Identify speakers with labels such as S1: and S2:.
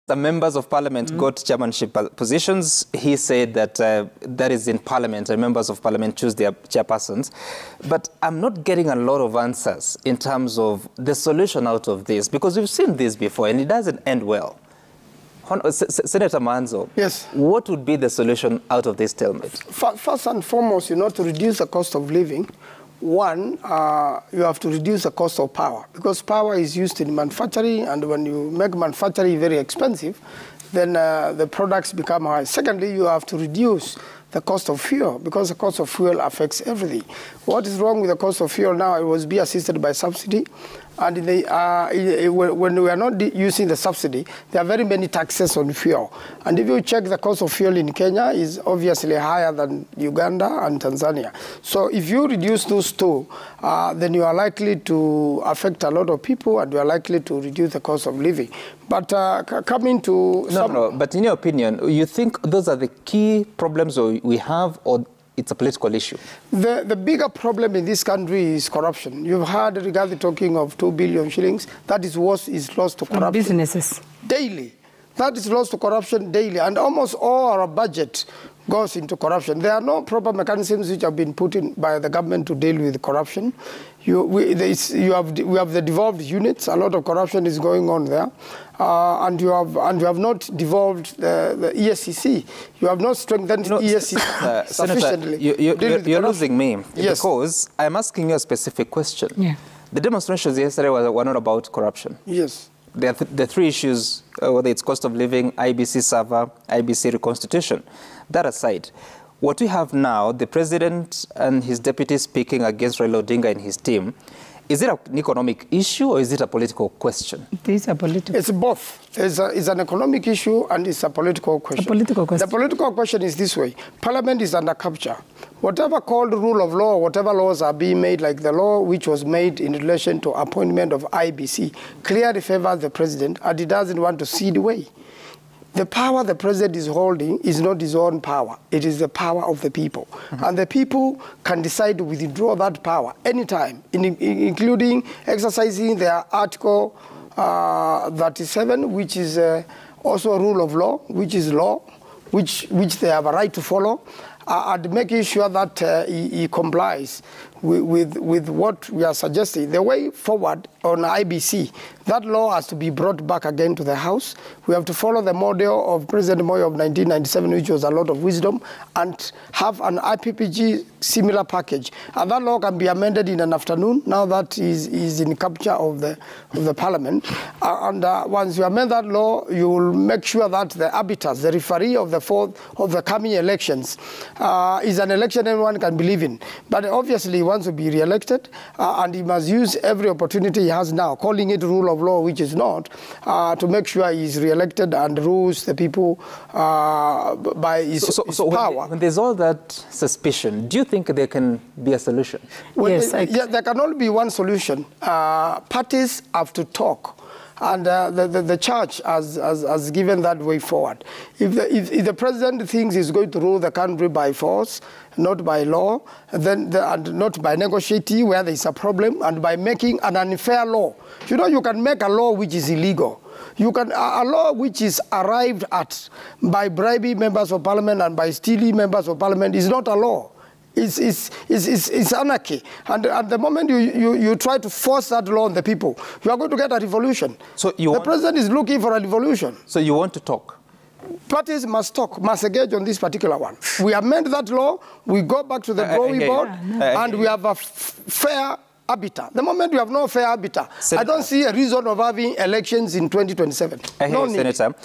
S1: The members of parliament got chairmanship positions. He said that that is in parliament, and members of parliament choose their chairpersons. But I'm not getting a lot of answers in terms of the solution out of this, because we've seen this before and it doesn't end well. Senator Maanzo,
S2: yes.
S1: What would be the solution out of this stalemate?
S2: First and foremost, to reduce the cost of living, one, you have to reduce the cost of power, because power is used in manufacturing, and when you make manufacturing very expensive, then the products become high. Secondly, you have to reduce the cost of fuel, because the cost of fuel affects everything. What is wrong with the cost of fuel now? It was be assisted by subsidy, and when we are not using the subsidy, there are very many taxes on fuel. And if you check the cost of fuel in Kenya is obviously higher than Uganda and Tanzania. So if you reduce those two, then you are likely to affect a lot of people, and you are likely to reduce the cost of living. But coming to...
S1: No, but in your opinion, you think those are the key problems we have, or it's a political issue?
S2: The bigger problem in this country is corruption. You've heard Rigathi talking of 2 billion shillings. That is what is lost to corruption.
S3: Businesses.
S2: Daily. That is lost to corruption daily. And almost all our budget goes into corruption. There are no proper mechanisms which have been put in by the government to deal with corruption. We have the devolved units. A lot of corruption is going on there. And you have not devolved the ESCC. You have not strengthened ESCC sufficiently.
S1: Senator, you're losing me,
S2: yes.
S1: Because I'm asking you a specific question.
S3: Yeah.
S1: The demonstrations yesterday were not about corruption.
S2: Yes.
S1: The three issues, whether it's cost of living, IBC server, IBC reconstitution. That aside, what we have now, the president and his deputy speaking against Raila Odinga and his team, is it an economic issue or is it a political question?
S3: It is a political.
S2: It's both. It's an economic issue and it's a political question.
S3: A political question.
S2: The political question is this way. Parliament is under capture. Whatever called rule of law, whatever laws are being made, like the law which was made in relation to appointment of IBC, clearly favors the president, and he doesn't want to cede away. The power the president is holding is not his own power. It is the power of the people. And the people can decide to withdraw that power anytime, including exercising their Article 37, which is also a rule of law, which is law, which they have a right to follow, and making sure that he complies with what we are suggesting. The way forward on IBC, that law has to be brought back again to the House. We have to follow the model of President Moi of 1997, which was a lot of wisdom, and have an IPPG similar package. And that law can be amended in an afternoon, now that is in capture of the Parliament. Once you amend that law, you will make sure that the arbiters, the referee of the coming elections, is an election everyone can believe in. But obviously, he wants to be re-elected, and he must use every opportunity he has now, calling it rule of law, which is not, to make sure he is re-elected and rules the people by his power.
S1: When there's all that suspicion, do you think there can be a solution?
S2: Well, yes, there can only be one solution. Parties have to talk. And the church has given that way forward. If the president thinks he's going to rule the country by force, not by law, and not by negotiating where there's a problem, and by making an unfair law. You can make a law which is illegal. A law which is arrived at by bribing members of parliament and by stealing members of parliament is not a law. It's anarchy. And at the moment you try to force that law on the people, you are going to get a revolution. So the president is looking for a revolution.
S1: So you want to talk?
S2: Parties must talk, must engage on this particular one. We amend that law, we go back to the drawing board, and we have a fair arbiter. The moment we have no fair arbiter, I don't see a reason of having elections in 2027.
S1: No need. Senator.